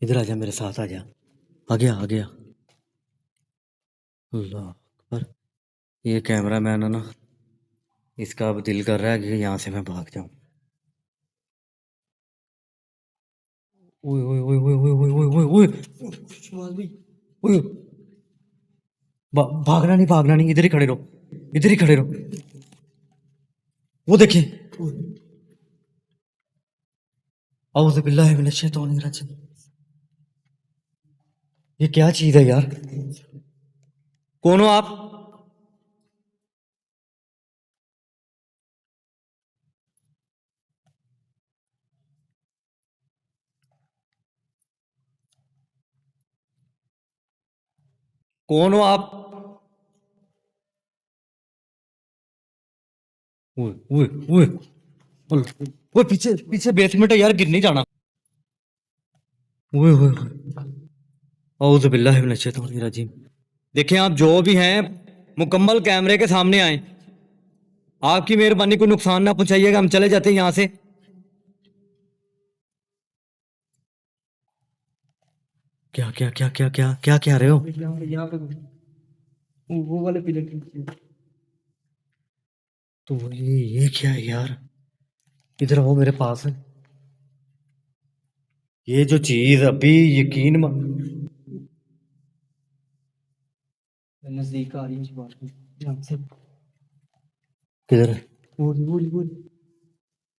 इधर आ जा, मेरे साथ आ जा। आ गया आ गया। अल्लाह अकबर। ये कैमरा मैन है ना, इसका अब दिल कर रहा है कि यहाँ से मैं भाग जाऊं। ओए ओए ओए ओए ओए ओए ओए ओए ओए शहबाज भाई, ओए भागना नहीं, भागना नहीं, इधर ही खड़े रहो, इधर ही खड़े रहो। वो देखें। औज़ु बिल्लाहि मिनश शैतानिर रजीम। ये क्या चीज है यार? कौन हो आप? कौन हो आप? ओए ओए ओए ओए, पीछे पीछे बेसमेंट है यार, गिर नहीं जाना। ओए ओए ओए, औज़ु बिल्लाहि मिनश शैतानिर रजीम। देखें, आप जो भी हैं मुकम्मल कैमरे के सामने आए। आपकी मेहरबानी, को नुकसान ना पहुंचाइएगा, हम चले जाते हैं यहाँ से। क्या क्या क्या क्या क्या क्या क्या रहे हो? यहाँ पे वो वाले पिलर के नीचे। तो ये क्या है यार? इधर आओ मेरे पास। ये जो चीज अभी यकीन नजदीक आ रही है इस बात की ध्यान से। किधर है? बोल बोल बोल।